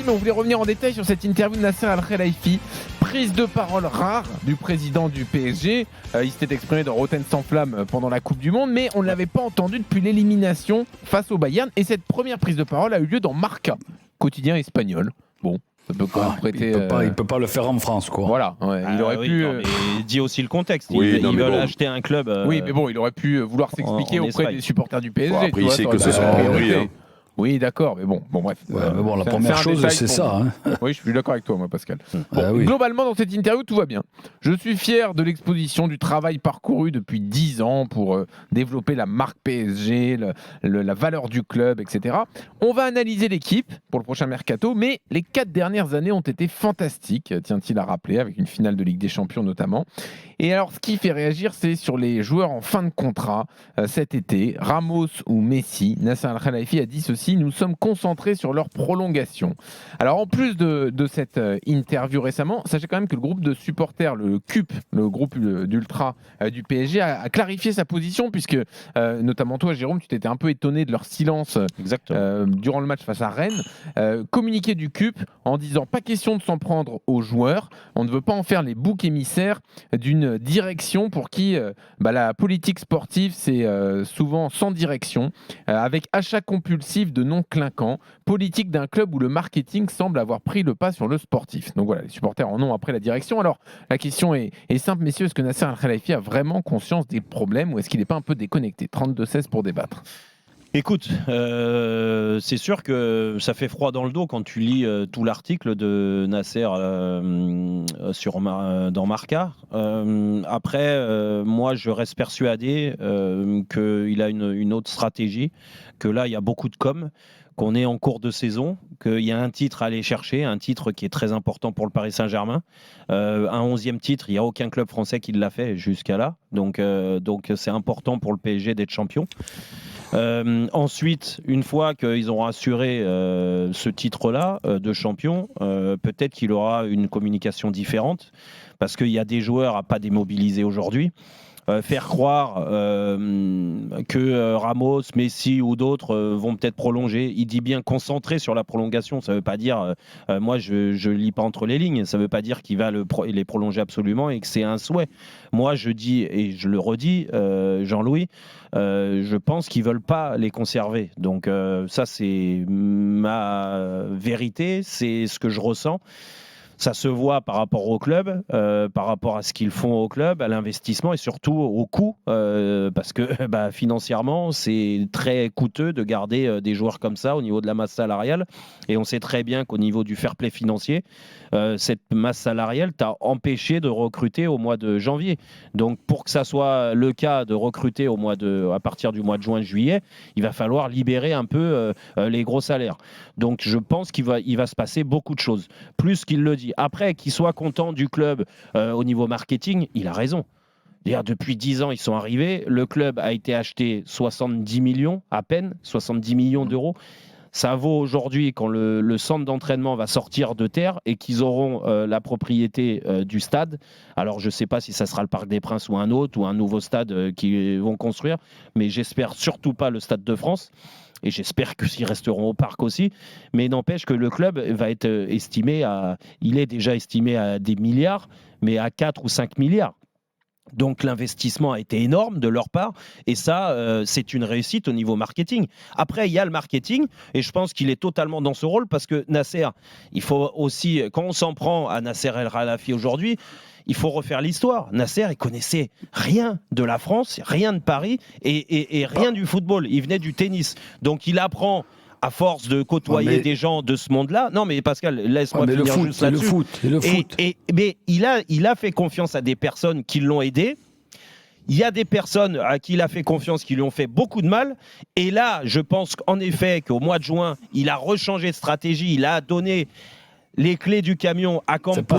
dit, mais on voulait revenir en détail sur cette interview de Nasser Al-Khelaifi. Prise de parole rare du président du PSG. Il s'était exprimé dans Rotten sans flamme pendant la Coupe du Monde, mais on ne l'avait pas entendu depuis l'élimination face au Bayern. Et cette première prise de parole a eu lieu dans Marca, quotidien espagnol. Bon, ça peut quand même prêter. Il peut pas le faire en France, quoi. Voilà, ouais, il aurait pu. Non, mais dit aussi le contexte. Oui, ils veulent acheter un club. Oui, mais bon, il aurait pu vouloir s'expliquer en auprès Espagne. des supporters du PSG. Bon, après, tu il vois, sait ça que aurait ce été sera la repris, priorité. hein. Oui, d'accord, mais bon, bref. Ouais, mais bon, la c'est première un chose, détail c'est pour ça. moi. Oui, je suis d'accord avec toi, moi, Pascal. Ah oui. Globalement, dans cette interview, tout va bien. Je suis fier de l'exposition du travail parcouru depuis 10 ans pour développer la marque PSG, la valeur du club, etc. On va analyser l'équipe pour le prochain mercato, mais les 4 dernières années ont été fantastiques, tient-il à rappeler, avec une finale de Ligue des Champions notamment. Et alors, ce qui fait réagir, c'est sur les joueurs en fin de contrat cet été. Ramos ou Messi, Nasser Al-Khelaifi a dit ceci: nous sommes concentrés sur leur prolongation. Alors, en plus de cette interview récemment, sachez quand même que le groupe de supporters, le CUP, le groupe d'ultra du PSG, a clarifié sa position, puisque notamment toi, Jérôme, tu t'étais un peu étonné de leur silence durant le match face à Rennes. Communiqué du CUP en disant: pas question de s'en prendre aux joueurs, on ne veut pas en faire les boucs émissaires d'une direction pour qui la politique sportive, c'est souvent sans direction, avec achat compulsif de non clinquants, politique d'un club où le marketing semble avoir pris le pas sur le sportif. Donc voilà, les supporters en ont après la direction. Alors la question est simple, messieurs: est-ce que Nasser Al-Khelaifi a vraiment conscience des problèmes, ou est-ce qu'il n'est pas un peu déconnecté? 32-16 pour débattre. Écoute, c'est sûr que ça fait froid dans le dos quand tu lis tout l'article de Nasser dans Marca. Après, moi, je reste persuadé qu'il a une autre stratégie, que là, il y a beaucoup de com', qu'on est en cours de saison, qu'il y a un titre à aller chercher, un titre qui est très important pour le Paris Saint-Germain. Un 11e titre, il n'y a aucun club français qui l'a fait jusqu'à là. Donc c'est important pour le PSG d'être champion. Ensuite, une fois qu'ils auront assuré ce titre-là de champion, peut-être qu'il aura une communication différente, parce qu'il y a des joueurs à pas démobiliser aujourd'hui. Faire croire que Ramos, Messi ou d'autres vont peut-être prolonger. Il dit bien concentré sur la prolongation. Ça ne veut pas dire, moi je lis pas entre les lignes, ça ne veut pas dire qu'il va les prolonger absolument et que c'est un souhait. Moi je dis, et je le redis, Jean-Louis, je pense qu'ils ne veulent pas les conserver. Donc ça c'est ma vérité, c'est ce que je ressens. Ça se voit par rapport au club, par rapport à ce qu'ils font au club, à l'investissement et surtout au coût, parce que financièrement, c'est très coûteux de garder des joueurs comme ça au niveau de la masse salariale. Et on sait très bien qu'au niveau du fair play financier, cette masse salariale t'a empêché de recruter au mois de janvier. Donc pour que ça soit le cas de recruter à partir du mois de juin-juillet, il va falloir libérer un peu les gros salaires. Donc je pense qu'il va se passer beaucoup de choses, plus qu'il le dit. Après, qu'il soit content du club au niveau marketing, il a raison. D'ailleurs, depuis 10 ans, ils sont arrivés. Le club a été acheté 70 millions, à peine, 70 millions d'euros. Ça vaut aujourd'hui, quand le centre d'entraînement va sortir de terre et qu'ils auront la propriété du stade. Alors, je ne sais pas si ça sera le Parc des Princes ou un autre, ou un nouveau stade qu'ils vont construire, mais j'espère surtout pas le Stade de France. Et j'espère qu'ils resteront au parc aussi. Mais n'empêche que le club va être estimé il est déjà estimé à des milliards, mais à 4 ou 5 milliards. Donc l'investissement a été énorme de leur part et ça, c'est une réussite au niveau marketing. Après, il y a le marketing et je pense qu'il est totalement dans ce rôle parce que Nasser, il faut aussi, quand on s'en prend à Nasser El-Khelaifi aujourd'hui, il faut refaire l'histoire. Nasser, il connaissait rien de la France, rien de Paris et rien du football. Il venait du tennis. Donc il apprend à force de côtoyer des gens de ce monde-là. Non, mais Pascal, laisse-moi finir juste là-dessus. Mais il a fait confiance à des personnes qui l'ont aidé. Il y a des personnes à qui il a fait confiance qui lui ont fait beaucoup de mal. Et là, je pense qu'en effet, qu'au mois de juin, il a rechangé de stratégie. Il a donné les clés du camion à Campos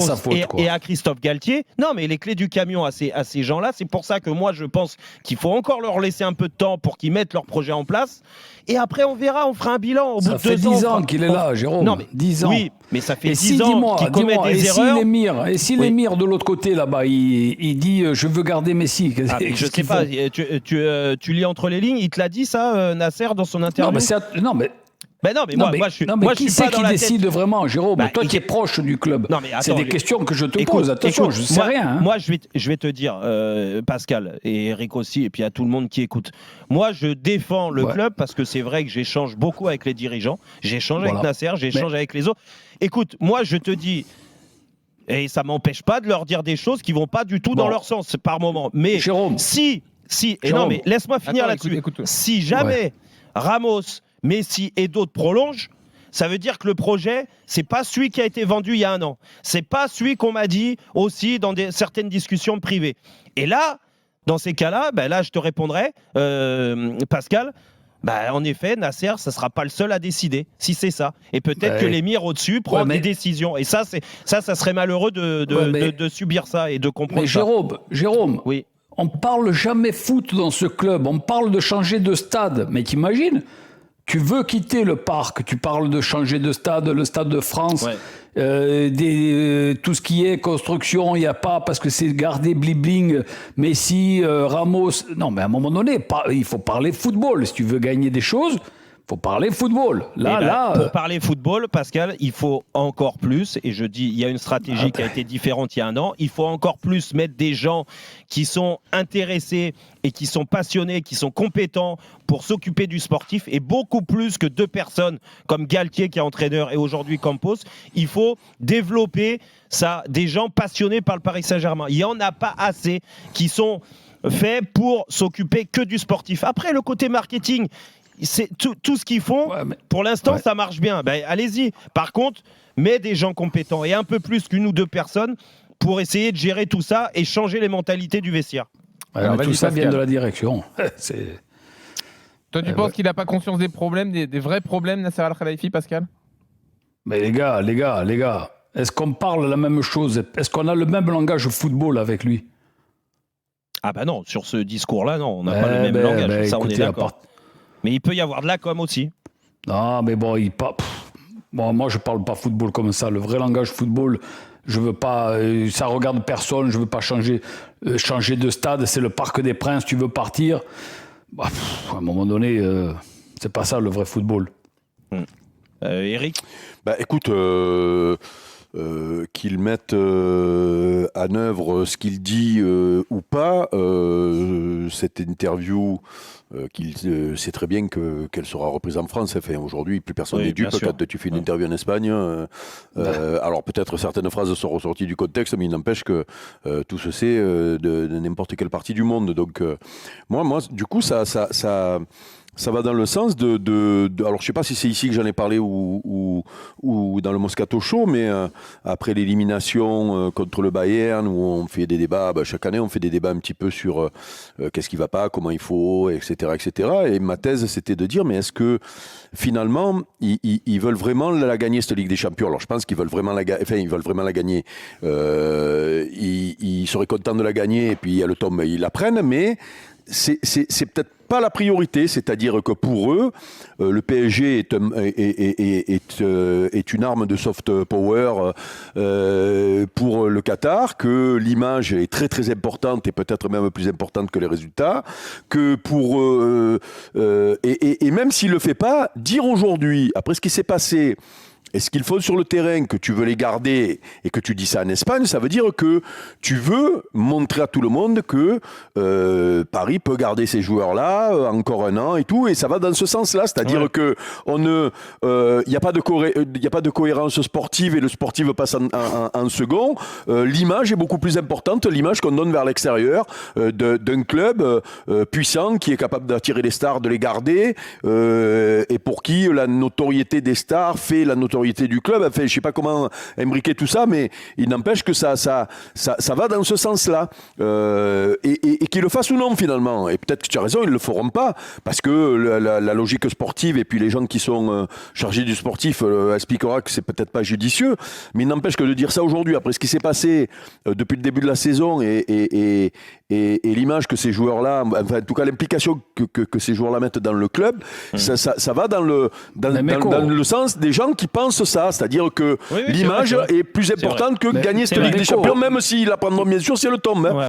et à Christophe Galtier. Non, mais les clés du camion à ces gens-là, c'est pour ça que moi, je pense qu'il faut encore leur laisser un peu de temps pour qu'ils mettent leur projet en place. Et après, on verra, on fera un bilan au bout de 2 ans. Ça fait 10 ans qu'il est là, Jérôme. Non, mais 10 ans. Oui, mais ça fait 10 ans qu'il commet des erreurs. Et si l'émir de l'autre côté, là-bas, il dit « je veux garder Messi », je sais pas, tu lis entre les lignes, il te l'a dit ça, Nasser, dans son interview? Non, mais Ben non, mais moi, je suis. Non, mais moi, qui je suis c'est pas qui dans la décide tête. vraiment, Jérôme? Bah, toi qui es proche du club. Non, mais attends, c'est des questions que je te pose. Attention, je ne sais rien. Hein. Moi, je vais te dire, Pascal et Eric aussi, et puis à tout le monde qui écoute. Moi, je défends le club parce que c'est vrai que j'échange beaucoup avec les dirigeants. J'échange avec Nasser, j'échange avec les autres. Écoute, moi, je te dis. Et ça m'empêche pas de leur dire des choses qui vont pas du tout dans leur sens par moment. Mais Jérôme, et non, mais laisse-moi finir là-dessus. Écoute. Si jamais Ramos, Messi et d'autres prolongent, ça veut dire que le projet, c'est pas celui qui a été vendu il y a un an. C'est pas celui qu'on m'a dit aussi dans certaines discussions privées. Et là, dans ces cas-là, là, je te répondrai, Pascal. En effet, Nasser, ça sera pas le seul à décider, si c'est ça. Et peut-être que l'émir au-dessus prend des décisions. Et ça serait malheureux de subir ça et de comprendre ça. Jérôme, oui. On parle jamais foot dans ce club. On parle de changer de stade. Mais t'imagines, tu veux quitter le parc, tu parles de changer de stade, le Stade de France. Ouais. Tout ce qui est construction, il n'y a pas, parce que c'est gardé bling-bling, Messi, Ramos. Non, mais à un moment donné, il faut parler football. Si tu veux gagner des choses, il faut parler football. Pour parler football, Pascal, il faut encore plus, et je dis, il y a une stratégie qui a été différente il y a un an, il faut encore plus mettre des gens qui sont intéressés et qui sont passionnés, qui sont compétents pour s'occuper du sportif, et beaucoup plus que 2 personnes comme Galtier qui est entraîneur et aujourd'hui Campos. Il faut développer ça, des gens passionnés par le Paris Saint-Germain. Il n'y en a pas assez qui sont faits pour s'occuper que du sportif. Après, le côté marketing, c'est tout ce qu'ils font. Pour l'instant, ça marche bien. Allez-y. Par contre, mets des gens compétents et un peu plus qu'une ou 2 personnes pour essayer de gérer tout ça et changer les mentalités du vestiaire. Alors, tout ça vient de la direction. Toi, tu penses qu'il n'a pas conscience des problèmes, des vrais problèmes, Nasser Al-Khelaifi, Pascal? Mais les gars, est-ce qu'on parle la même chose? Est-ce qu'on a le même langage football avec lui? Ah non, sur ce discours-là, non, on n'a pas le même langage. Ça, écoutez, on est d'accord. Mais il peut y avoir de la com aussi. Non, mais bon, moi, je parle pas football comme ça. Le vrai langage football, je veux pas. Ça regarde personne. Je veux pas changer de stade. C'est le Parc des Princes. Tu veux partir? À un moment donné, c'est pas ça le vrai football. Eric? Écoute. Qu'il mette en œuvre ce qu'il dit ou pas, cette interview qu'il sait très bien qu'elle sera reprise en France. Enfin, aujourd'hui, plus personne n'est dupe quand tu fais une interview en Espagne. Alors peut-être certaines phrases sont ressorties du contexte, mais il n'empêche que tout se sait de n'importe quelle partie du monde. Donc moi, du coup, ça va dans le sens alors je sais pas si c'est ici que j'en ai parlé ou dans le Moscato Show, mais après l'élimination contre le Bayern, où on fait des débats, chaque année on fait des débats un petit peu sur qu'est-ce qui va pas, comment il faut, etc. Et ma thèse, c'était de dire, mais est-ce que finalement ils veulent vraiment la gagner, cette Ligue des Champions? Alors je pense qu'ils veulent vraiment la gagner. Ils seraient contents de la gagner, et puis il y a le tome, ils la prennent, mais c'est peut-être pas la priorité, c'est-à-dire que pour eux, le PSG est une arme de soft power pour le Qatar, que l'image est très très importante et peut-être même plus importante que les résultats, que pour et même s'il le fait pas, dire aujourd'hui, après ce qui s'est passé, et ce qu'ils font sur le terrain, que tu veux les garder et que tu dis ça en Espagne, ça veut dire que tu veux montrer à tout le monde que Paris peut garder ces joueurs-là encore un an et tout, et ça va dans ce sens-là, c'est-à-dire que il n'y a pas de cohérence sportive et le sportif passe en second. L'image est beaucoup plus importante, l'image qu'on donne vers l'extérieur d'un club puissant qui est capable d'attirer les stars, de les garder, et pour qui la notoriété des stars fait la notoriété du club. Enfin, je sais pas comment imbriquer tout ça, mais il n'empêche que ça va dans ce sens-là. Et qu'ils le fassent ou non, finalement. Et peut-être que tu as raison, ils le feront pas, parce que la logique sportive et puis les gens qui sont chargés du sportif expliquera que c'est peut-être pas judicieux. Mais il n'empêche que de dire ça aujourd'hui, après ce qui s'est passé depuis le début de la saison et l'image que ces joueurs-là, enfin, en tout cas l'implication que ces joueurs-là mettent dans le club, ça va dans le sens des gens qui pensent ça, c'est-à-dire que l'image est plus importante que gagner cette Ligue des Champions, même s'ils la prendront bien sûr, c'est le tombe.